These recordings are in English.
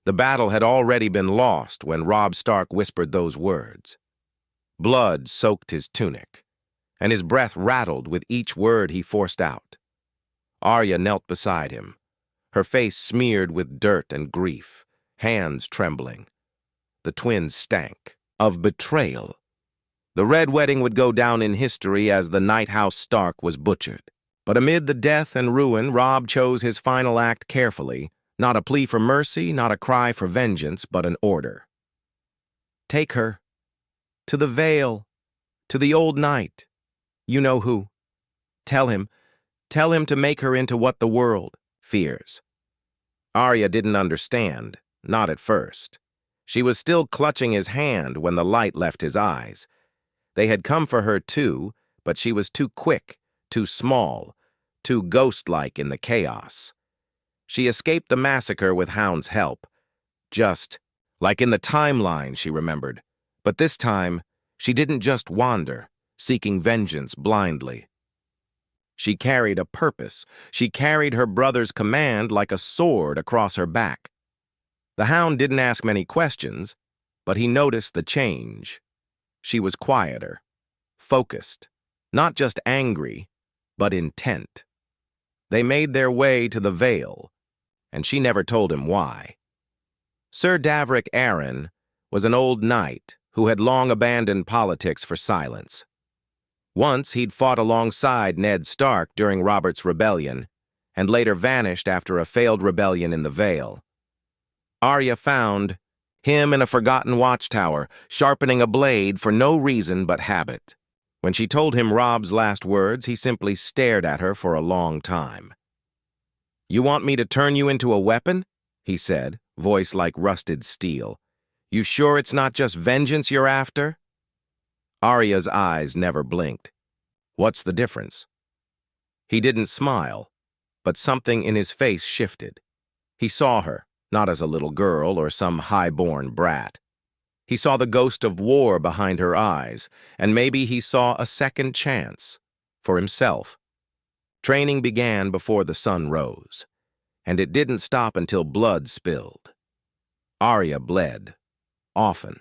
The battle had already been lost when Robb Stark whispered those words. Blood soaked his tunic, and his breath rattled with each word he forced out. Arya knelt beside him, her face smeared with dirt and grief, hands trembling. The twins stank of betrayal. The Red Wedding would go down in history as the night House Stark was butchered. But amid the death and ruin, Robb chose his final act carefully, not a plea for mercy, not a cry for vengeance, but an order. Take her. To the Vale. To the old knight. You know who. Tell him to make her into what the world fears. Arya didn't understand, not at first. She was still clutching his hand when the light left his eyes. They had come for her too, but she was too quick, too small, too ghost-like in the chaos. She escaped the massacre with Hound's help. Just like in the timeline, she remembered. But this time, she didn't just wander, seeking vengeance blindly. She carried a purpose. She carried her brother's command like a sword across her back. The Hound didn't ask many questions, but he noticed the change. She was quieter, focused, not just angry, but intent. They made their way to the Vale, and she never told him why. Sir Davrick Arryn was an old knight who had long abandoned politics for silence. Once he'd fought alongside Ned Stark during Robert's rebellion, and later vanished after a failed rebellion in the Vale. Arya found him in a forgotten watchtower, sharpening a blade for no reason but habit. When she told him Robb's last words, he simply stared at her for a long time. "You want me to turn you into a weapon?" he said, voice like rusted steel. "You sure it's not just vengeance you're after?" Arya's eyes never blinked. "What's the difference?" He didn't smile, but something in his face shifted. He saw her, not as a little girl or some high-born brat. He saw the ghost of war behind her eyes, and maybe he saw a second chance for himself. Training began before the sun rose, and it didn't stop until blood spilled. Arya bled, often.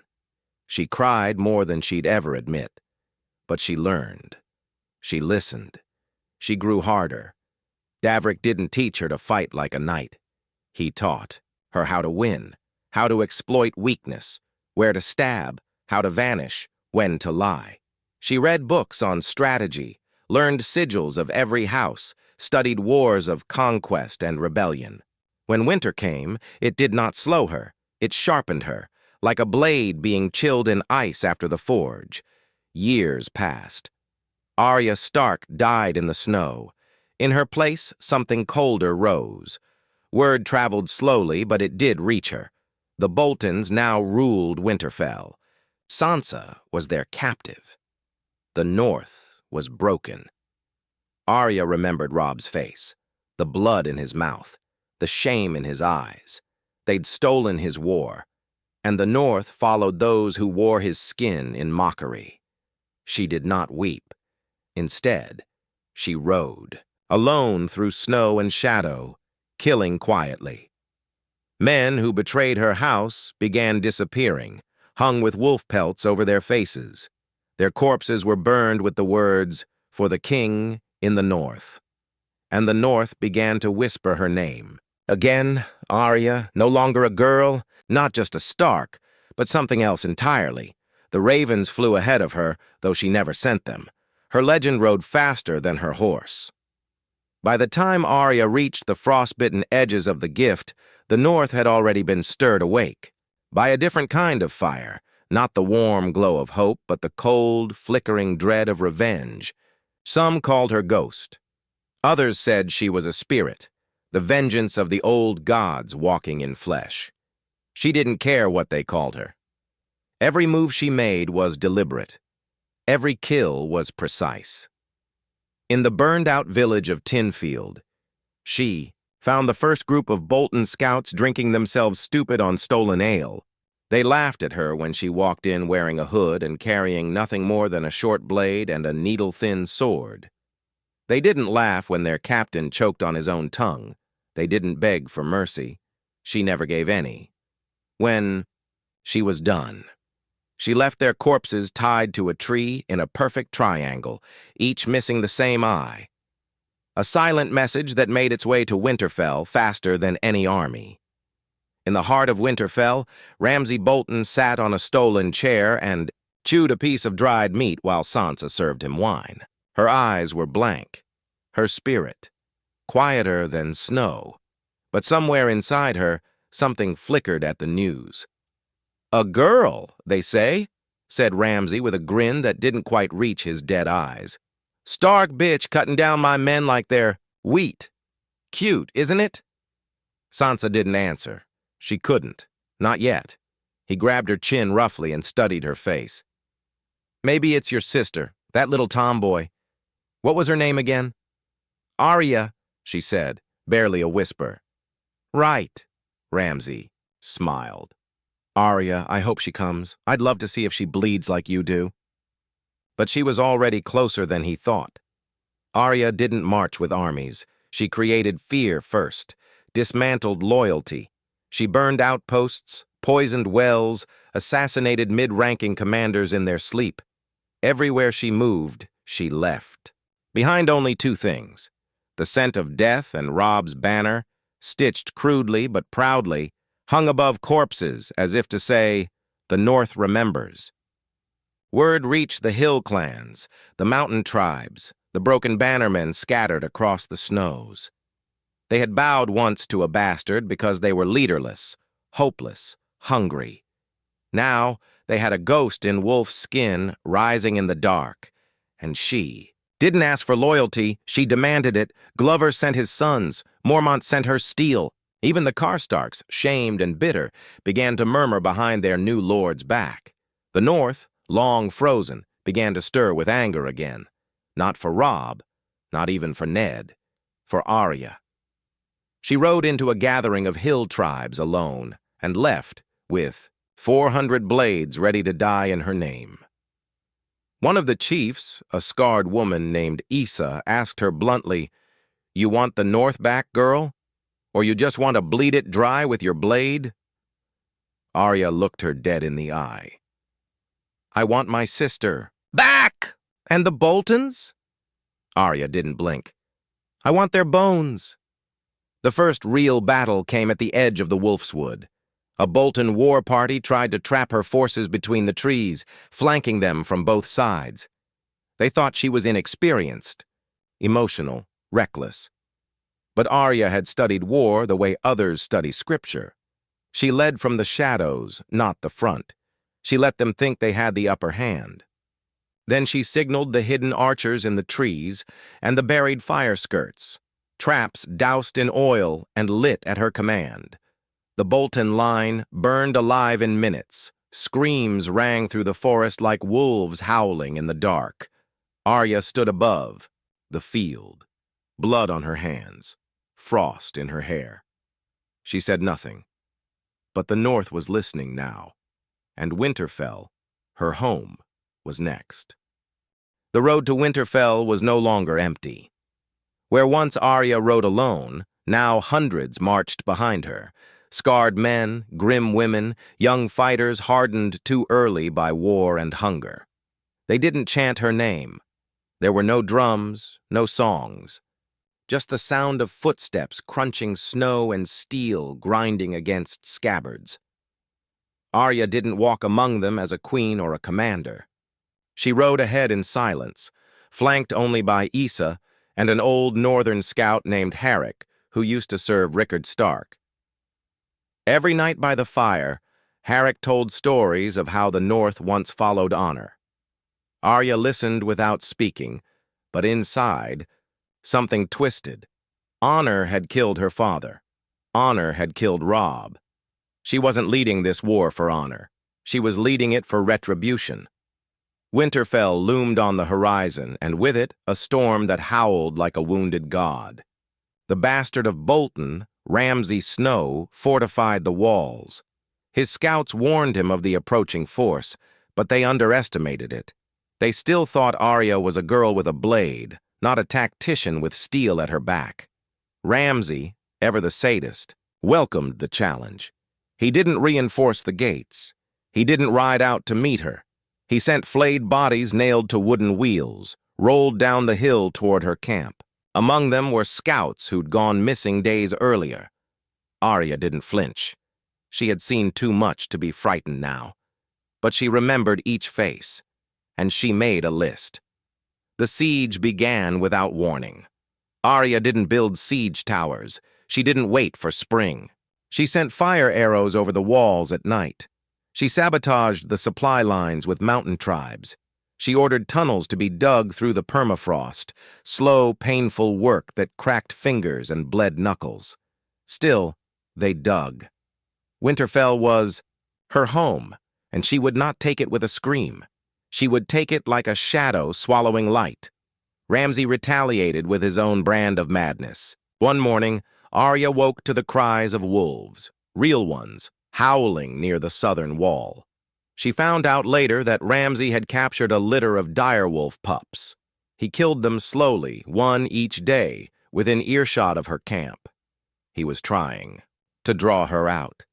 She cried more than she'd ever admit. But she learned. She listened. She grew harder. Davrick didn't teach her to fight like a knight. He taught her how to win, how to exploit weakness, where to stab, how to vanish, when to lie. She read books on strategy, learned sigils of every house, studied wars of conquest and rebellion. When winter came, it did not slow her. It sharpened her, like a blade being chilled in ice after the forge. Years passed. Arya Stark died in the snow. In her place, something colder rose. Word traveled slowly, but it did reach her. The Boltons now ruled Winterfell. Sansa was their captive. The North was broken. Arya remembered Robb's face, the blood in his mouth, the shame in his eyes. They'd stolen his war, and the North followed those who wore his skin in mockery. She did not weep. Instead, she rode, alone through snow and shadow, killing quietly. Men who betrayed her house began disappearing, hung with wolf pelts over their faces. Their corpses were burned with the words, "For the king in the North." And the North began to whisper her name. Again, Arya, no longer a girl, not just a Stark, but something else entirely. The ravens flew ahead of her, though she never sent them. Her legend rode faster than her horse. By the time Arya reached the frostbitten edges of the gift, the North had already been stirred awake. By a different kind of fire, not the warm glow of hope, but the cold, flickering dread of revenge. Some called her ghost. Others said she was a spirit, the vengeance of the old gods walking in flesh. She didn't care what they called her. Every move she made was deliberate. Every kill was precise. In the burned-out village of Tinfield, she found the first group of Bolton scouts drinking themselves stupid on stolen ale. They laughed at her when she walked in wearing a hood and carrying nothing more than a short blade and a needle-thin sword. They didn't laugh when their captain choked on his own tongue. They didn't beg for mercy. She never gave any. When she was done. She left their corpses tied to a tree in a perfect triangle, each missing the same eye. A silent message that made its way to Winterfell faster than any army. In the heart of Winterfell, Ramsay Bolton sat on a stolen chair and chewed a piece of dried meat while Sansa served him wine. Her eyes were blank, her spirit quieter than snow, but somewhere inside her, something flickered at the news. "A girl, they say," said Ramsay with a grin that didn't quite reach his dead eyes. "Stark bitch cutting down my men like they're wheat. Cute, isn't it?" Sansa didn't answer. She couldn't. Not yet. He grabbed her chin roughly and studied her face. "Maybe it's your sister, that little tomboy. What was her name again?" "Arya," she said, barely a whisper. "Right," Ramsay smiled. "Arya, I hope she comes. I'd love to see if she bleeds like you do." But she was already closer than he thought. Arya didn't march with armies. She created fear first, dismantled loyalty. She burned outposts, poisoned wells, assassinated mid-ranking commanders in their sleep. Everywhere she moved, she left. Behind only two things: the scent of death and Robb's banner, stitched crudely but proudly, hung above corpses as if to say, "The North remembers." Word reached the hill clans, the mountain tribes, the broken bannermen scattered across the snows. They had bowed once to a bastard because they were leaderless, hopeless, hungry. Now they had a ghost in wolf's skin rising in the dark, and she didn't ask for loyalty, she demanded it. Glover sent his sons, Mormont sent her steel. Even the Karstarks, shamed and bitter, began to murmur behind their new lord's back. The North, long frozen, began to stir with anger again. Not for Robb, not even for Ned, for Arya. She rode into a gathering of hill tribes alone and left with 400 blades ready to die in her name. One of the chiefs, a scarred woman named Issa, asked her bluntly, "You want the North back, girl? Or you just want to bleed it dry with your blade?" Arya looked her dead in the eye. "I want my sister back! And the Boltons?" Arya didn't blink. "I want their bones." The first real battle came at the edge of the Wolf's Wood. A Bolton war party tried to trap her forces between the trees, flanking them from both sides. They thought she was inexperienced, emotional, reckless. But Arya had studied war the way others study scripture. She led from the shadows, not the front. She let them think they had the upper hand. Then she signaled the hidden archers in the trees and the buried fire skirts, traps doused in oil and lit at her command. The Bolton line burned alive in minutes. Screams rang through the forest like wolves howling in the dark. Arya stood above, the field, blood on her hands, frost in her hair. She said nothing. But the North was listening now, and Winterfell, her home, was next. The road to Winterfell was no longer empty. Where once Arya rode alone, now hundreds marched behind her. Scarred men, grim women, young fighters hardened too early by war and hunger. They didn't chant her name. There were no drums, no songs. Just the sound of footsteps crunching snow and steel grinding against scabbards. Arya didn't walk among them as a queen or a commander. She rode ahead in silence, flanked only by Issa and an old northern scout named Herrick, who used to serve Rickard Stark. Every night by the fire, Herrick told stories of how the North once followed honor. Arya listened without speaking, but inside, something twisted. Honor had killed her father. Honor had killed Robb. She wasn't leading this war for honor. She was leading it for retribution. Winterfell loomed on the horizon, and with it, a storm that howled like a wounded god. The bastard of Bolton, Ramsay Snow, fortified the walls. His scouts warned him of the approaching force, but they underestimated it. They still thought Arya was a girl with a blade, not a tactician with steel at her back. Ramsay, ever the sadist, welcomed the challenge. He didn't reinforce the gates. He didn't ride out to meet her. He sent flayed bodies nailed to wooden wheels, rolled down the hill toward her camp. Among them were scouts who'd gone missing days earlier. Arya didn't flinch. She had seen too much to be frightened now. But she remembered each face, and she made a list. The siege began without warning. Arya didn't build siege towers. She didn't wait for spring. She sent fire arrows over the walls at night. She sabotaged the supply lines with mountain tribes. She ordered tunnels to be dug through the permafrost, slow, painful work that cracked fingers and bled knuckles. Still, they dug. Winterfell was her home, and she would not take it with a scream. She would take it like a shadow swallowing light. Ramsay retaliated with his own brand of madness. One morning, Arya woke to the cries of wolves, real ones, howling near the southern wall. She found out later that Ramsay had captured a litter of direwolf pups. He killed them slowly, one each day, within earshot of her camp. He was trying to draw her out.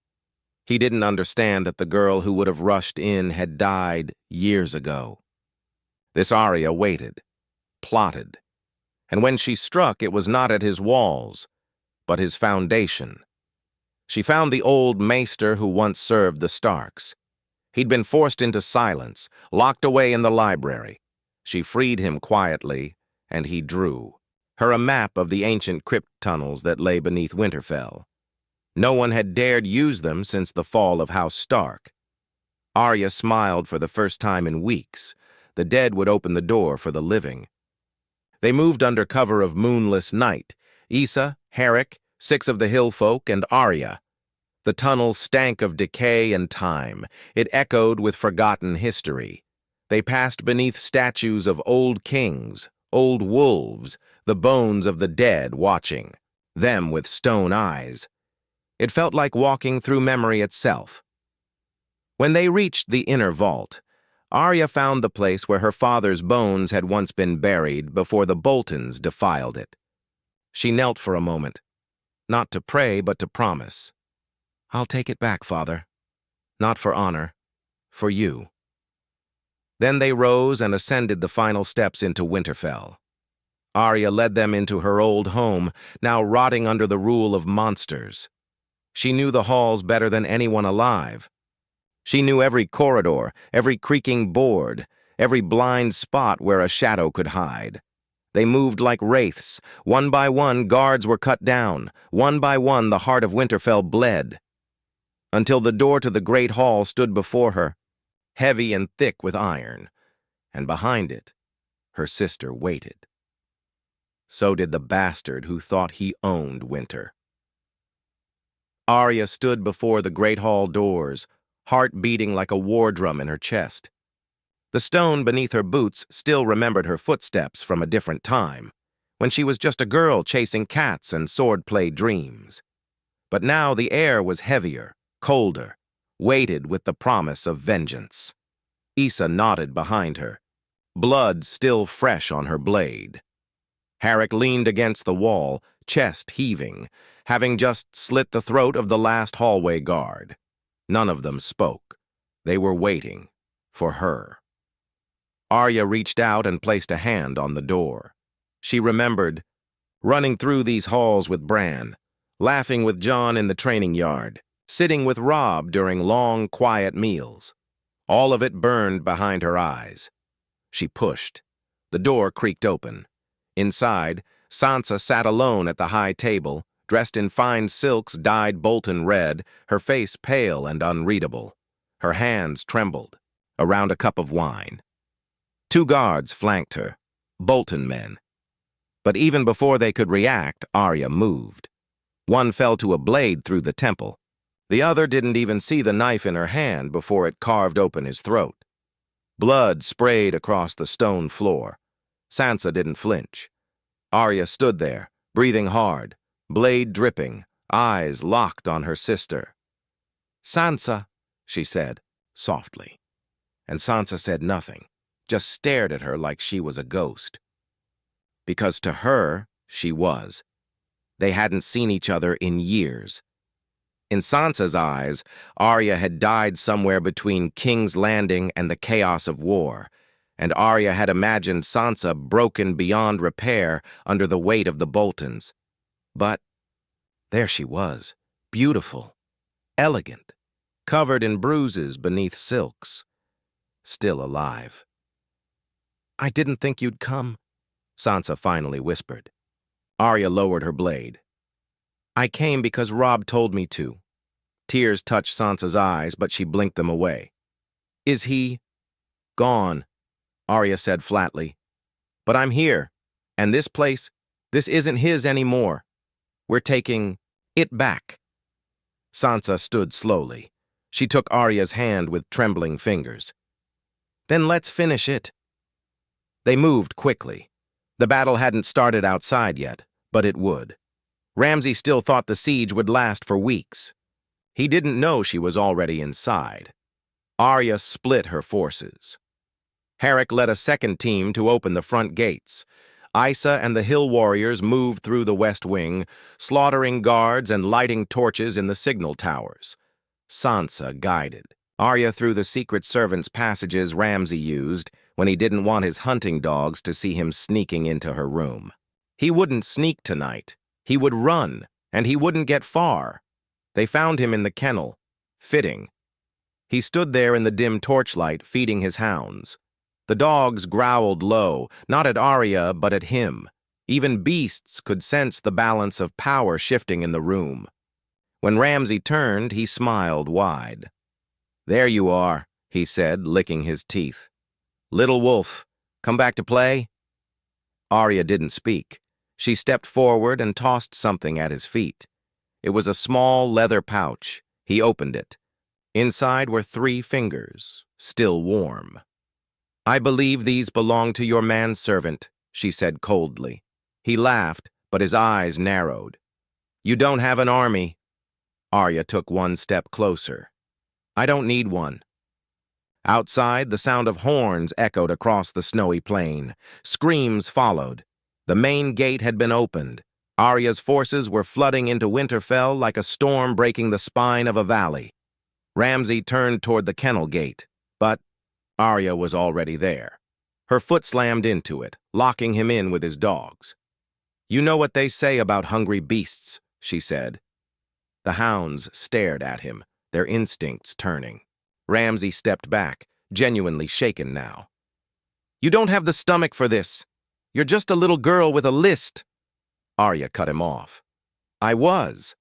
He didn't understand that the girl who would have rushed in had died years ago. This Arya waited, plotted, and when she struck, it was not at his walls, but his foundation. She found the old maester who once served the Starks. He'd been forced into silence, locked away in the library. She freed him quietly, and he drew her a map of the ancient crypt tunnels that lay beneath Winterfell. No one had dared use them since the fall of House Stark. Arya smiled for the first time in weeks. The dead would open the door for the living. They moved under cover of moonless night. Issa, Herrick, 6 of the hill folk, and Arya. The tunnel stank of decay and time. It echoed with forgotten history. They passed beneath statues of old kings, old wolves, the bones of the dead watching, them with stone eyes. It felt like walking through memory itself. When they reached the inner vault, Arya found the place where her father's bones had once been buried before the Boltons defiled it. She knelt for a moment, not to pray but to promise. "I'll take it back, Father. Not for honor, for you." Then they rose and ascended the final steps into Winterfell. Arya led them into her old home, now rotting under the rule of monsters. She knew the halls better than anyone alive. She knew every corridor, every creaking board, every blind spot where a shadow could hide. They moved like wraiths. One by one, guards were cut down. One by one, the heart of Winterfell bled. Until the door to the great hall stood before her, heavy and thick with iron, and behind it, her sister waited. So did the bastard who thought he owned Winter. Arya stood before the great hall doors, heart beating like a war drum in her chest. The stone beneath her boots still remembered her footsteps from a different time, when she was just a girl chasing cats and swordplay dreams. But now the air was heavier, colder, weighted with the promise of vengeance. Issa nodded behind her, blood still fresh on her blade. Herrick leaned against the wall, chest heaving, having just slit the throat of the last hallway guard. None of them spoke. They were waiting for her. Arya reached out and placed a hand on the door. She remembered running through these halls with Bran, laughing with Jon in the training yard, sitting with Robb during long, quiet meals. All of it burned behind her eyes. She pushed. The door creaked open. Inside, Sansa sat alone at the high table, dressed in fine silks dyed Bolton red, her face pale and unreadable. Her hands trembled, around a cup of wine. 2 guards flanked her, Bolton men. But even before they could react, Arya moved. One fell to a blade through the temple. The other didn't even see the knife in her hand before it carved open his throat. Blood sprayed across the stone floor. Sansa didn't flinch. Arya stood there, breathing hard, blade dripping, eyes locked on her sister. "Sansa," she said, softly. And Sansa said nothing, just stared at her like she was a ghost. Because to her, she was. They hadn't seen each other in years. In Sansa's eyes, Arya had died somewhere between King's Landing and the chaos of war, and Arya had imagined Sansa broken beyond repair under the weight of the Boltons. But there she was, beautiful, elegant, covered in bruises beneath silks, still alive. "I didn't think you'd come," Sansa finally whispered. Arya lowered her blade. "I came because Robb told me to." Tears touched Sansa's eyes, but she blinked them away. "Is he gone?" Arya said flatly. "But I'm here, and this place, this isn't his anymore. We're taking it back." Sansa stood slowly. She took Arya's hand with trembling fingers. "Then let's finish it." They moved quickly. The battle hadn't started outside yet, but it would. Ramsay still thought the siege would last for weeks. He didn't know she was already inside. Arya split her forces. Herrick led a second team to open the front gates. Isa and the hill warriors moved through the west wing, slaughtering guards and lighting torches in the signal towers. Sansa guided Arya through the secret servants' passages Ramsay used when he didn't want his hunting dogs to see him sneaking into her room. He wouldn't sneak tonight. He would run, and he wouldn't get far. They found him in the kennel, fitting. He stood there in the dim torchlight, feeding his hounds. The dogs growled low, not at Arya, but at him. Even beasts could sense the balance of power shifting in the room. When Ramsay turned, he smiled wide. "There you are," he said, licking his teeth. "Little wolf, come back to play?" Arya didn't speak. She stepped forward and tossed something at his feet. It was a small leather pouch. He opened it. Inside were 3 fingers, still warm. "I believe these belong to your manservant," she said coldly. He laughed, but his eyes narrowed. "You don't have an army." Arya took one step closer. "I don't need one." Outside, the sound of horns echoed across the snowy plain. Screams followed. The main gate had been opened. Arya's forces were flooding into Winterfell like a storm breaking the spine of a valley. Ramsay turned toward the kennel gate, but Arya was already there. Her foot slammed into it, locking him in with his dogs. "You know what they say about hungry beasts," she said. The hounds stared at him, their instincts turning. Ramsay stepped back, genuinely shaken now. "You don't have the stomach for this. You're just a little girl with a list." Arya cut him off. "I was.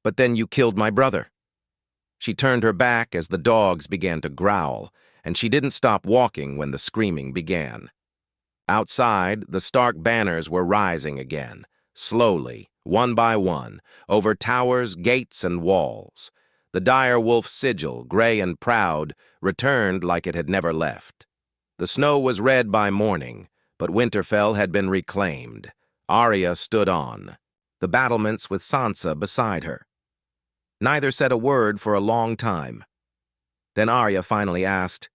But then you killed my brother." She turned her back as the dogs began to growl, and she didn't stop walking when the screaming began. Outside, the Stark banners were rising again, slowly, one by one, over towers, gates, and walls. The dire wolf sigil, gray and proud, returned like it had never left. The snow was red by morning, but Winterfell had been reclaimed. Arya stood on, the battlements with Sansa beside her. Neither said a word for a long time. Then Arya finally asked,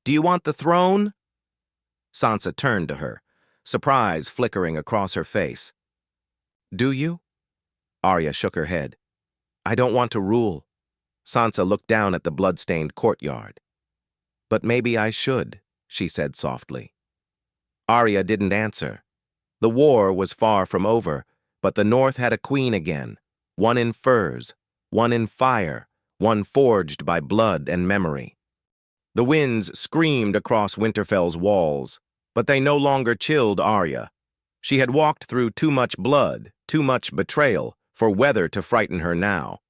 "Do you want the throne?" Sansa turned to her, surprise flickering across her face. "Do you?" Arya shook her head. "I don't want to rule." Sansa looked down at the blood-stained courtyard. "But maybe I should," she said softly. Arya didn't answer. The war was far from over, but the North had a queen again, one in furs, one in fire, one forged by blood and memory. The winds screamed across Winterfell's walls, but they no longer chilled Arya. She had walked through too much blood, too much betrayal, for weather to frighten her now.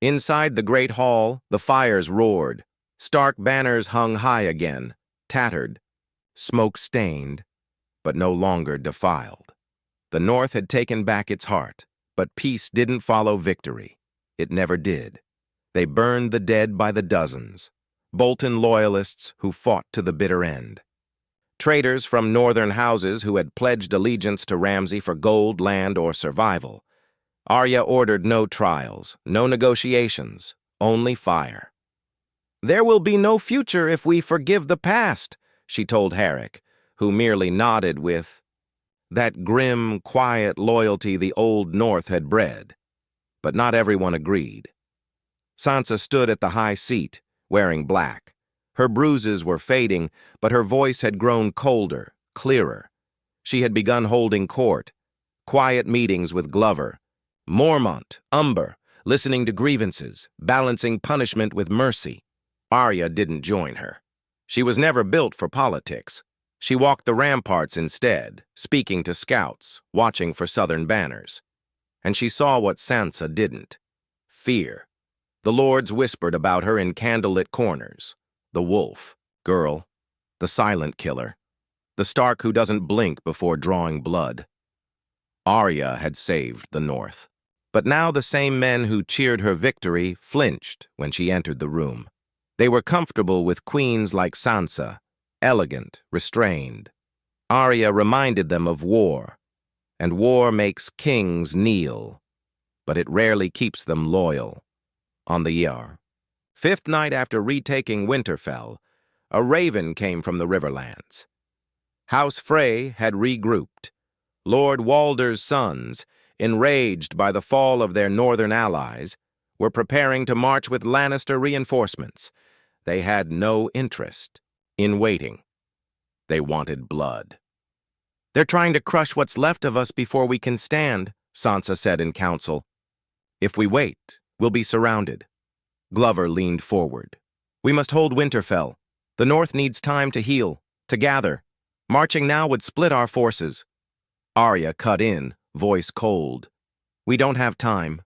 Inside the great hall, the fires roared. Stark banners hung high again, tattered, smoke-stained, but no longer defiled. The North had taken back its heart, but peace didn't follow victory. It never did. They burned the dead by the dozens, Bolton loyalists who fought to the bitter end. Traitors from northern houses who had pledged allegiance to Ramsay for gold, land, or survival. Arya ordered no trials, no negotiations, only fire. "There will be no future if we forgive the past," she told Herrick, who merely nodded with that grim, quiet loyalty the Old North had bred. but not everyone agreed. Sansa stood at the high seat, wearing black. Her bruises were fading, but her voice had grown colder, clearer. She had begun holding court, quiet meetings with Glover, Mormont, Umber, listening to grievances, balancing punishment with mercy. Arya didn't join her. She was never built for politics. She walked the ramparts instead, speaking to scouts, watching for Southern banners. And she saw what Sansa didn't: fear. The lords whispered about her in candlelit corners. The wolf, girl, the silent killer, the Stark who doesn't blink before drawing blood. Arya had saved the North. But now the same men who cheered her victory flinched when she entered the room. They were comfortable with queens like Sansa, elegant, restrained. Arya reminded them of war, and war makes kings kneel, but it rarely keeps them loyal. On the Yar. Fifth night after retaking Winterfell, a raven came from the Riverlands. House Frey had regrouped. Lord Walder's sons, enraged by the fall of their northern allies, were preparing to march with Lannister reinforcements. They had no interest in waiting. They wanted blood. "They're trying to crush what's left of us before we can stand," Sansa said in council. "If we wait, we'll be surrounded." Glover leaned forward. "We must hold Winterfell. The North needs time to heal, to gather. Marching now would split our forces." Arya cut in, voice cold. "We don't have time."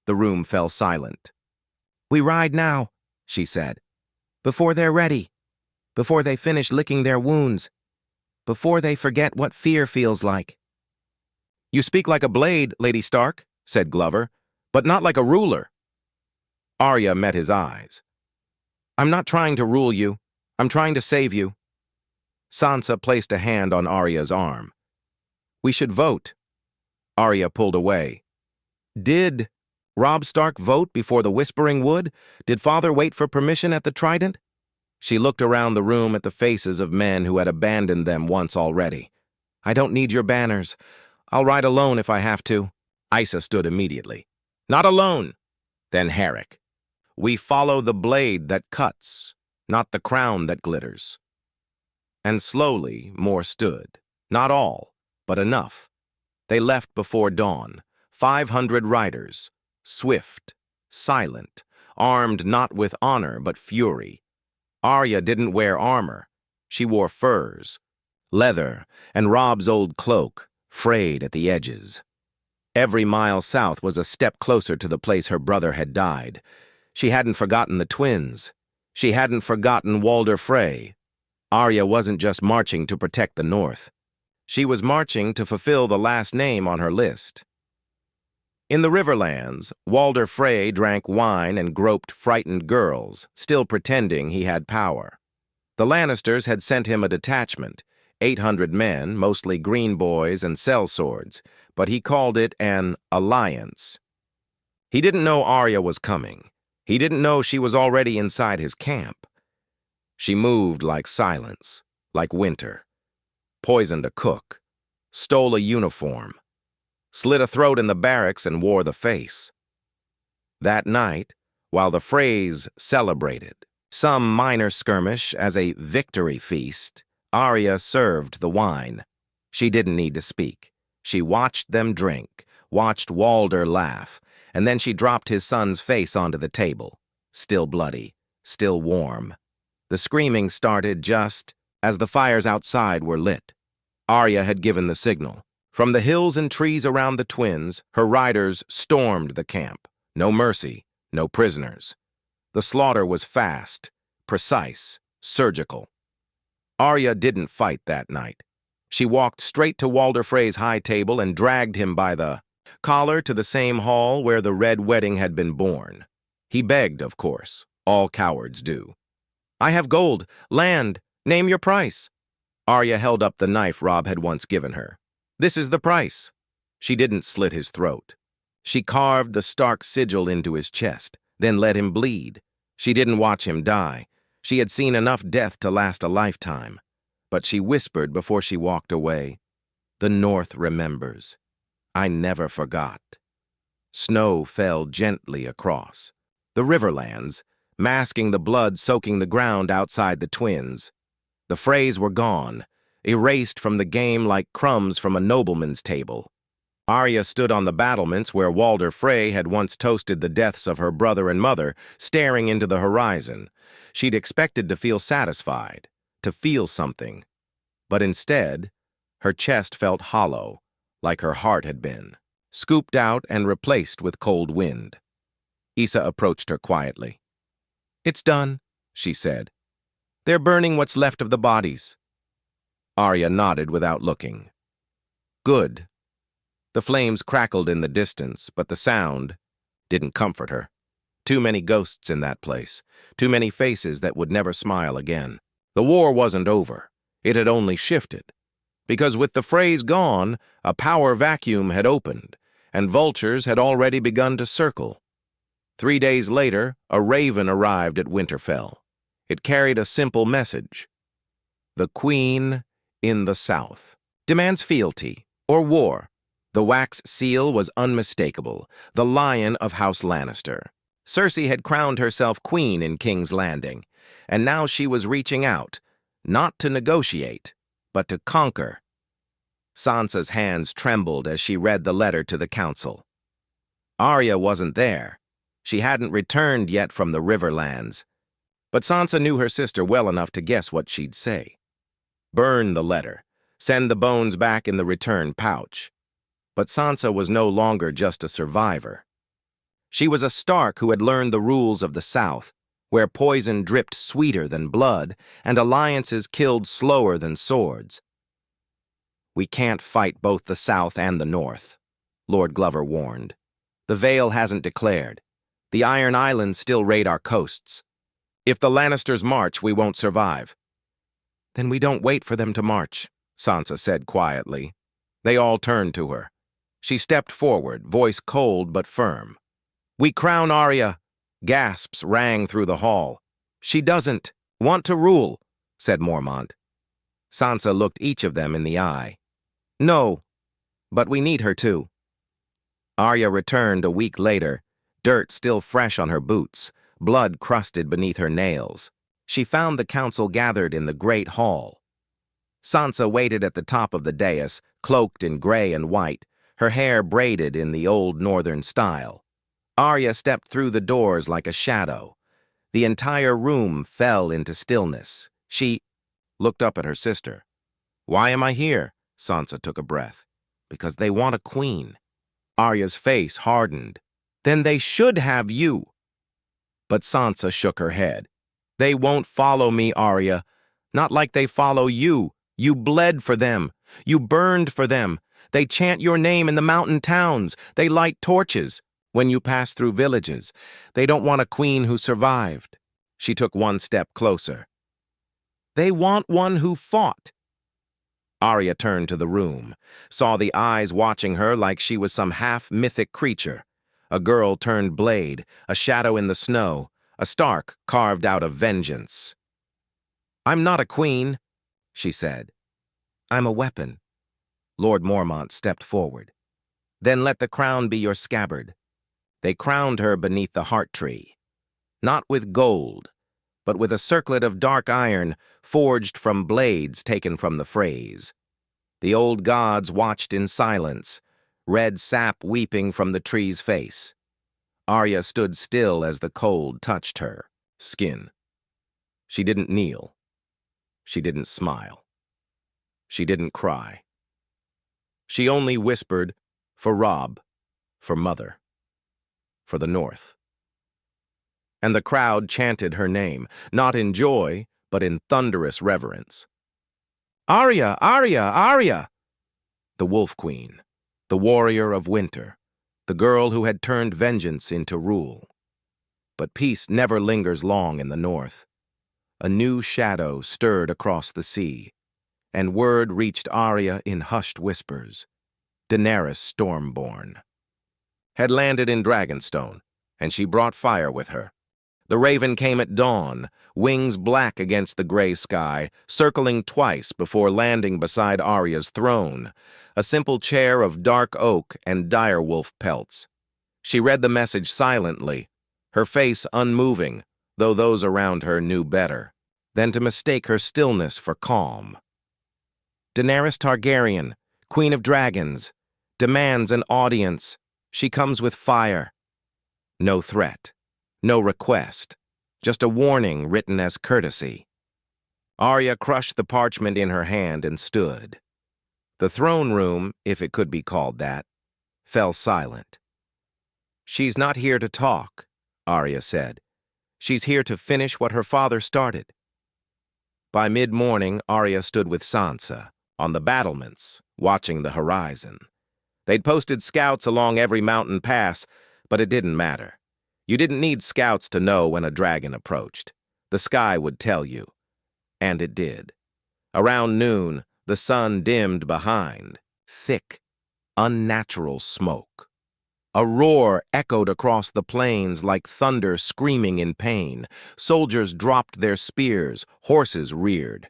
The room fell silent. "We ride now," she said. "Before they're ready. Before they finish licking their wounds. Before they forget what fear feels like." "You speak like a blade, Lady Stark," said Glover, "but not like a ruler." Arya met his eyes. "I'm not trying to rule you. I'm trying to save you." Sansa placed a hand on Arya's arm. "We should vote." Arya pulled away. "Did Robb Stark vote before the Whispering Wood? Did Father wait for permission at the Trident?" She looked around the room at the faces of men who had abandoned them once already. "I don't need your banners. I'll ride alone if I have to." Isa stood immediately. "Not alone." Then Herrick. "We follow the blade that cuts, not the crown that glitters." And slowly more stood. Not all, but enough. They left before dawn, 500 riders, swift, silent, armed not with honor but fury. Arya didn't wear armor. She wore furs, leather, and Robb's old cloak, frayed at the edges. Every mile south was a step closer to the place her brother had died. She hadn't forgotten the twins. She hadn't forgotten Walder Frey. Arya wasn't just marching to protect the North. She was marching to fulfill the last name on her list. In the Riverlands, Walder Frey drank wine and groped frightened girls, still pretending he had power. The Lannisters had sent him a detachment, 800 men, mostly green boys and sellswords, but he called it an alliance. He didn't know Arya was coming. He didn't know she was already inside his camp. She moved like silence, like winter. Poisoned a cook, stole a uniform, slit a throat in the barracks and wore the face. That night, while the Freys celebrated some minor skirmish as a victory feast, Arya served the wine. She didn't need to speak. She watched them drink, watched Walder laugh, and then she dropped his son's face onto the table, still bloody, still warm. The screaming started just as the fires outside were lit. Arya had given the signal. From the hills and trees around the twins, her riders stormed the camp. No mercy, no prisoners. The slaughter was fast, precise, surgical. Arya didn't fight that night. She walked straight to Walder Frey's high table and dragged him by the collar to the same hall where the Red Wedding had been born. He begged, of course. All cowards do. "I have gold, land, name your price." Arya held up the knife Robb had once given her. "This is the price." She didn't slit his throat. She carved the Stark sigil into his chest, then let him bleed. She didn't watch him die. She had seen enough death to last a lifetime. But she whispered before she walked away, "The North remembers. I never forgot." Snow fell gently across. The riverlands, masking the blood soaking the ground outside the twins. The Freys were gone, erased from the game like crumbs from a nobleman's table. Arya stood on the battlements where Walder Frey had once toasted the deaths of her brother and mother, staring into the horizon. She'd expected to feel satisfied, to feel something. But instead, her chest felt hollow, like her heart had been, scooped out and replaced with cold wind. Issa approached her quietly. "It's done," she said. "They're burning what's left of the bodies." Arya nodded without looking. "Good." The flames crackled in the distance, but the sound didn't comfort her. Too many ghosts in that place, too many faces that would never smile again. The war wasn't over. It had only shifted. Because with the Freys gone, a power vacuum had opened, and vultures had already begun to circle. 3 days later, a raven arrived at Winterfell. It carried a simple message. The Queen in the South demands fealty or war. The wax seal was unmistakable, the lion of House Lannister. Cersei had crowned herself queen in King's Landing, and now she was reaching out, not to negotiate, but to conquer. Sansa's hands trembled as she read the letter to the council. Arya wasn't there. She hadn't returned yet from the Riverlands. But Sansa knew her sister well enough to guess what she'd say. Burn the letter. Send the bones back in the return pouch. But Sansa was no longer just a survivor. She was a Stark who had learned the rules of the South, where poison dripped sweeter than blood, and alliances killed slower than swords. "We can't fight both the South and the North," Lord Glover warned. "The Vale hasn't declared. The Iron Islands still raid our coasts. If the Lannisters march, we won't survive." "Then we don't wait for them to march," Sansa said quietly. They all turned to her. She stepped forward, voice cold but firm. "We crown Arya." Gasps rang through the hall. "She doesn't want to rule," said Mormont. Sansa looked each of them in the eye. "No, but we need her to." Arya returned a week later, dirt still fresh on her boots, blood crusted beneath her nails. She found the council gathered in the great hall. Sansa waited at the top of the dais, cloaked in gray and white, her hair braided in the old northern style. Arya stepped through the doors like a shadow. The entire room fell into stillness. She looked up at her sister. "Why am I here?" Sansa took a breath. "Because they want a queen." Arya's face hardened. "Then they should have you." But Sansa shook her head. "They won't follow me, Arya. Not like they follow you. You bled for them. You burned for them. They chant your name in the mountain towns. They light torches when you pass through villages. They don't want a queen who survived." She took one step closer. "They want one who fought." Arya turned to the room, saw the eyes watching her like she was some half-mythic creature. A girl turned blade, a shadow in the snow, a Stark carved out of vengeance. "I'm not a queen," she said. "I'm a weapon." Lord Mormont stepped forward. "Then let the crown be your scabbard." They crowned her beneath the heart tree, not with gold, but with a circlet of dark iron forged from blades taken from the Freys. The old gods watched in silence, red sap weeping from the tree's face. Arya stood still as the cold touched her skin. She didn't kneel. She didn't smile. She didn't cry. She only whispered, "For Robb, for Mother, for the North." And the crowd chanted her name, not in joy, but in thunderous reverence. "Arya! Arya! Arya!" The Wolf Queen, the warrior of winter, the girl who had turned vengeance into rule. But peace never lingers long in the North. A new shadow stirred across the sea, and word reached Arya in hushed whispers. Daenerys Stormborn had landed in Dragonstone, and she brought fire with her. The raven came at dawn, wings black against the gray sky, circling twice before landing beside Arya's throne, a simple chair of dark oak and direwolf pelts. She read the message silently, her face unmoving, though those around her knew better than to mistake her stillness for calm. Daenerys Targaryen, Queen of Dragons, demands an audience. She comes with fire. No threat, no request, just a warning written as courtesy. Arya crushed the parchment in her hand and stood. The throne room, if it could be called that, fell silent. "She's not here to talk," Arya said. "She's here to finish what her father started." By mid-morning, Arya stood with Sansa on the battlements, watching the horizon. They'd posted scouts along every mountain pass, but it didn't matter. You didn't need scouts to know when a dragon approached. The sky would tell you. And it did. Around noon, the sun dimmed behind. Thick, unnatural smoke. A roar echoed across the plains like thunder screaming in pain. Soldiers dropped their spears, horses reared.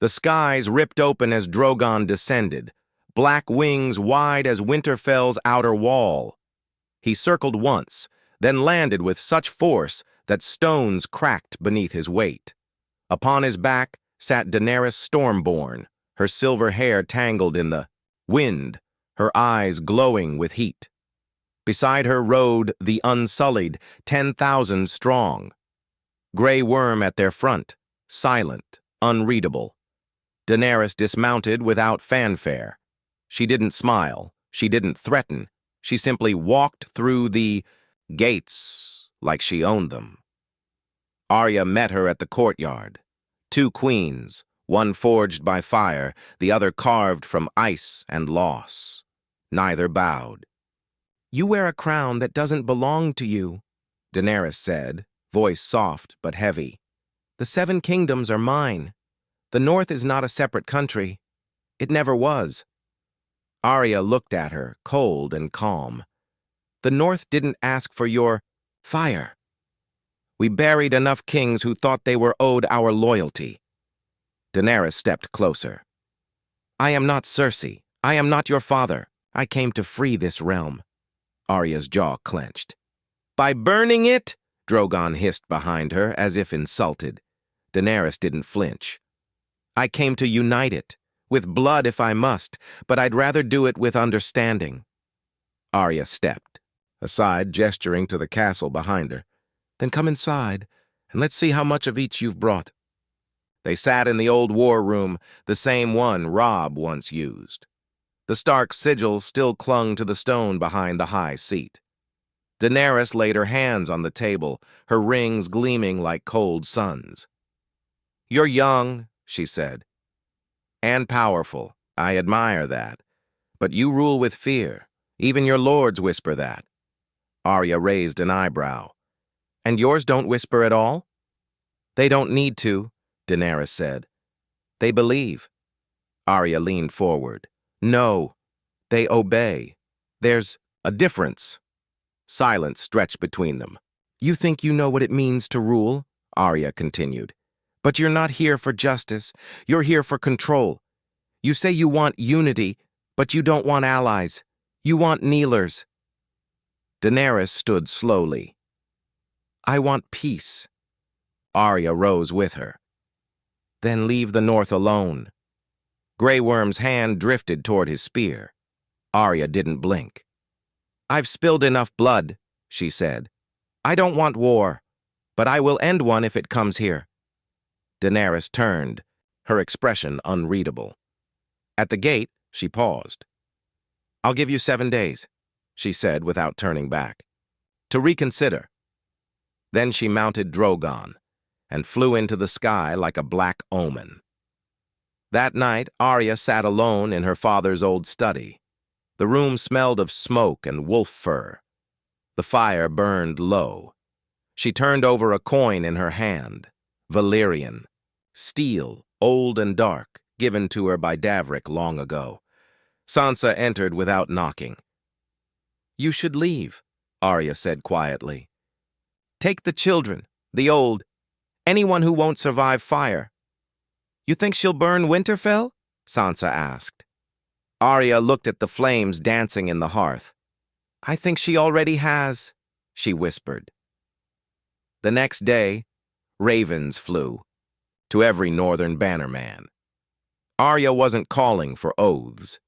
The skies ripped open as Drogon descended, black wings wide as Winterfell's outer wall. He circled once, then landed with such force that stones cracked beneath his weight. Upon his back sat Daenerys Stormborn, her silver hair tangled in the wind, her eyes glowing with heat. Beside her rode the Unsullied, 10,000 strong. Grey Worm at their front, silent, unreadable. Daenerys dismounted without fanfare. She didn't smile, she didn't threaten, she simply walked through the gates like she owned them. Arya met her at the courtyard. 2 queens, one forged by fire, the other carved from ice and loss. Neither bowed. "You wear a crown that doesn't belong to you," Daenerys said, voice soft but heavy. "The 7 kingdoms are mine. The North is not a separate country. It never was." Arya looked at her, cold and calm. "The North didn't ask for your fire. We buried enough kings who thought they were owed our loyalty." Daenerys stepped closer. "I am not Cersei. I am not your father. I came to free this realm." Arya's jaw clenched. "By burning it?" Drogon hissed behind her, as if insulted. Daenerys didn't flinch. "I came to unite it, with blood if I must, but I'd rather do it with understanding." Arya stepped aside, gesturing to the castle behind her. "Then come inside, and let's see how much of each you've brought." They sat in the old war room, the same one Robb once used. The Stark sigil still clung to the stone behind the high seat. Daenerys laid her hands on the table, her rings gleaming like cold suns. "You're young," she said, "and powerful. I admire that. But you rule with fear. Even your lords whisper that." Arya raised an eyebrow. "And yours don't whisper at all?" "They don't need to," Daenerys said. "They believe." Arya leaned forward. "No, they obey. There's a difference." Silence stretched between them. "You think you know what it means to rule," Arya continued. "But you're not here for justice. You're here for control. You say you want unity, but you don't want allies. You want kneelers." Daenerys stood slowly. "I want peace." Arya rose with her. "Then leave the North alone." Grey Worm's hand drifted toward his spear. Arya didn't blink. "I've spilled enough blood," she said. "I don't want war, but I will end one if it comes here." Daenerys turned, her expression unreadable. At the gate, she paused. "I'll give you 7 days," she said without turning back, "to reconsider." Then she mounted Drogon and flew into the sky like a black omen. That night, Arya sat alone in her father's old study. The room smelled of smoke and wolf fur. The fire burned low. She turned over a coin in her hand. Valyrian. Steel, old and dark, given to her by Davrik long ago. Sansa entered without knocking. "You should leave," Arya said quietly. "Take the children, the old, anyone who won't survive fire." "You think she'll burn Winterfell?" Sansa asked. Arya looked at the flames dancing in the hearth. I think she already has, she whispered. The next day, ravens flew to every northern bannerman. Arya wasn't calling for oaths.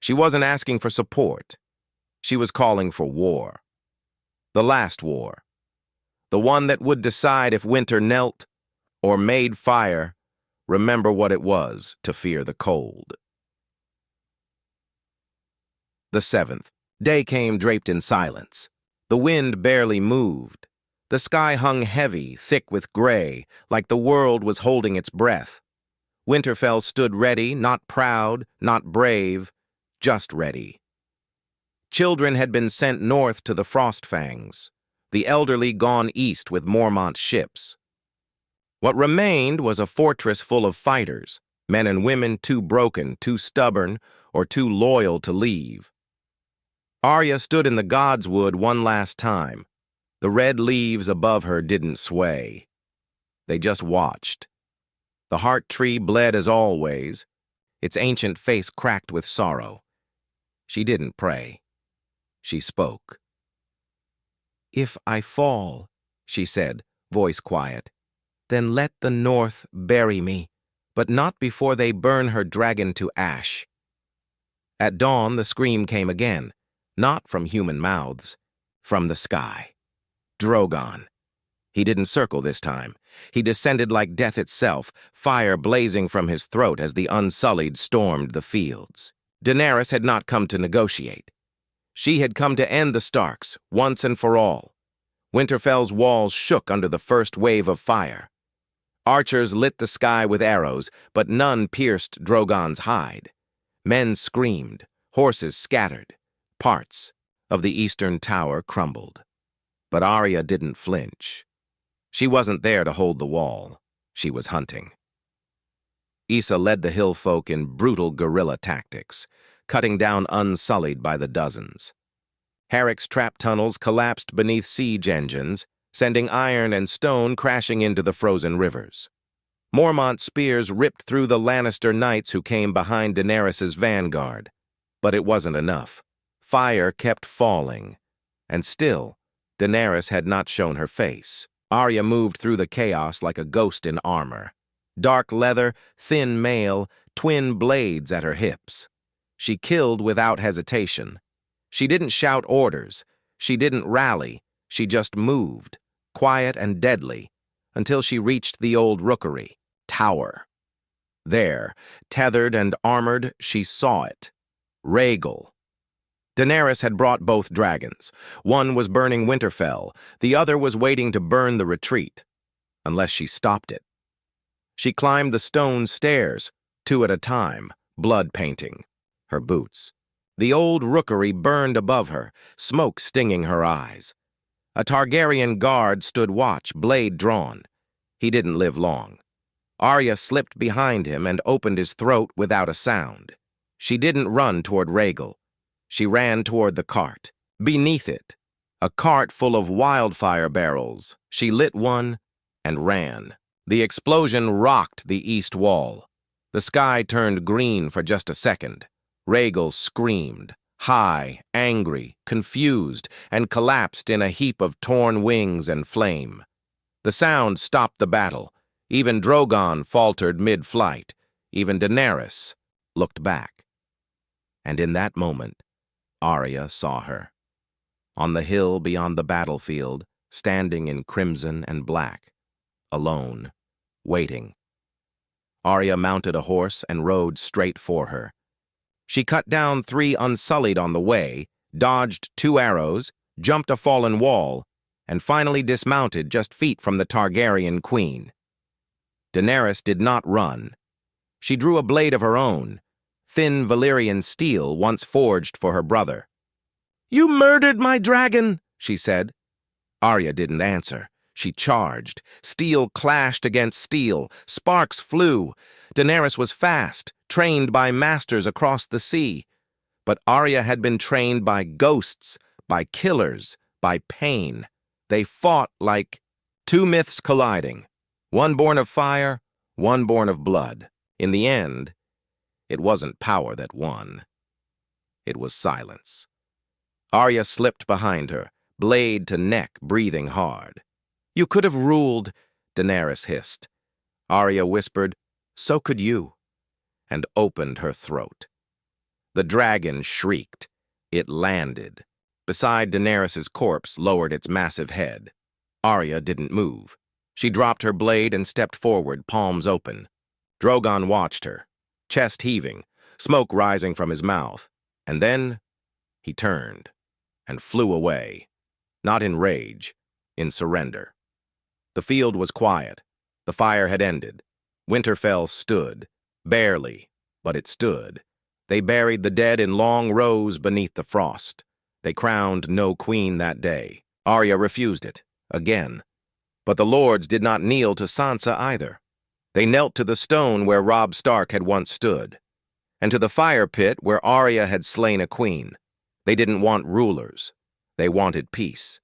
She wasn't asking for support. She was calling for war. The last war. The one that would decide if winter knelt or made fire remember what it was to fear the cold. The 7th. Day came draped in silence. The wind barely moved. The sky hung heavy, thick with gray, like the world was holding its breath. Winterfell stood ready, not proud, not brave, just ready. Children had been sent north to the Frostfangs, the elderly gone east with Mormont's ships. What remained was a fortress full of fighters, men and women too broken, too stubborn, or too loyal to leave. Arya stood in the Godswood one last time. The red leaves above her didn't sway. They just watched. The heart tree bled as always, its ancient face cracked with sorrow. She didn't pray. She spoke. "If I fall," she said, voice quiet, "then let the North bury me, but not before they burn her dragon to ash." At dawn, the scream came again, not from human mouths, from the sky. Drogon. He didn't circle this time. He descended like death itself, fire blazing from his throat as the Unsullied stormed the fields. Daenerys had not come to negotiate. She had come to end the Starks, once and for all. Winterfell's walls shook under the first wave of fire. Archers lit the sky with arrows, but none pierced Drogon's hide. Men screamed, horses scattered, parts of the eastern tower crumbled. But Arya didn't flinch. She wasn't there to hold the wall. She was hunting. Issa led the hill folk in brutal guerrilla tactics, cutting down Unsullied by the dozens. Herrick's trap tunnels collapsed beneath siege engines, sending iron and stone crashing into the frozen rivers. Mormont's spears ripped through the Lannister knights who came behind Daenerys' vanguard. But it wasn't enough. Fire kept falling, and still, Daenerys had not shown her face. Arya moved through the chaos like a ghost in armor. Dark leather, thin mail, twin blades at her hips. She killed without hesitation. She didn't shout orders. She didn't rally. She just moved, quiet and deadly, until she reached the old rookery, tower. There, tethered and armored, she saw it. Rhaegal. Daenerys had brought both dragons. One was burning Winterfell. The other was waiting to burn the retreat, unless she stopped it. She climbed the stone stairs, 2 at a time, blood painting her boots. The old rookery burned above her, smoke stinging her eyes. A Targaryen guard stood watch, blade drawn. He didn't live long. Arya slipped behind him and opened his throat without a sound. She didn't run toward Rhaegal. She ran toward the cart. Beneath it, a cart full of wildfire barrels. She lit one and ran. The explosion rocked the east wall. The sky turned green for just a second. Rhaegal screamed, high, angry, confused, and collapsed in a heap of torn wings and flame. The sound stopped the battle. Even Drogon faltered mid-flight. Even Daenerys looked back. And in that moment, Arya saw her. On the hill beyond the battlefield, standing in crimson and black, alone, waiting. Arya mounted a horse and rode straight for her. She cut down 3 Unsullied on the way, dodged 2 arrows, jumped a fallen wall, and finally dismounted just feet from the Targaryen queen. Daenerys did not run. She drew a blade of her own, thin Valyrian steel once forged for her brother. "You murdered my dragon," she said. Arya didn't answer. She charged. Steel clashed against steel. Sparks flew. Daenerys was fast, trained by masters across the sea. But Arya had been trained by ghosts, by killers, by pain. They fought like 2 myths colliding. One born of fire, one born of blood. In the end, it wasn't power that won. It was silence. Arya slipped behind her, blade to neck, breathing hard. "You could have ruled," Daenerys hissed. Arya whispered, "So could you," and opened her throat. The dragon shrieked. It landed. Beside Daenerys's corpse lowered its massive head. Arya didn't move. She dropped her blade and stepped forward, palms open. Drogon watched her, chest heaving, smoke rising from his mouth, and then he turned and flew away, not in rage, in surrender. The field was quiet. The fire had ended. Winterfell stood, barely, but it stood. They buried the dead in long rows beneath the frost. They crowned no queen that day. Arya refused it, again. But the lords did not kneel to Sansa either. They knelt to the stone where Robb Stark had once stood, and to the fire pit where Arya had slain a queen. They didn't want rulers. They wanted peace.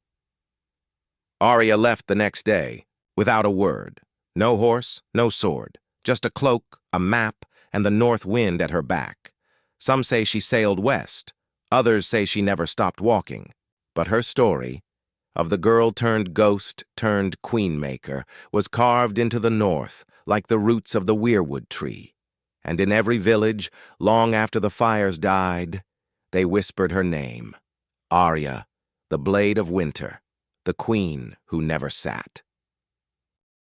Arya left the next day, without a word. No horse, no sword, just a cloak, a map, and the north wind at her back. Some say she sailed west. Others say she never stopped walking. But her story, of the girl-turned-ghost-turned-queenmaker, was carved into the north, like the roots of the weirwood tree. And in every village, long after the fires died, they whispered her name, Arya, the Blade of Winter, the queen who never sat.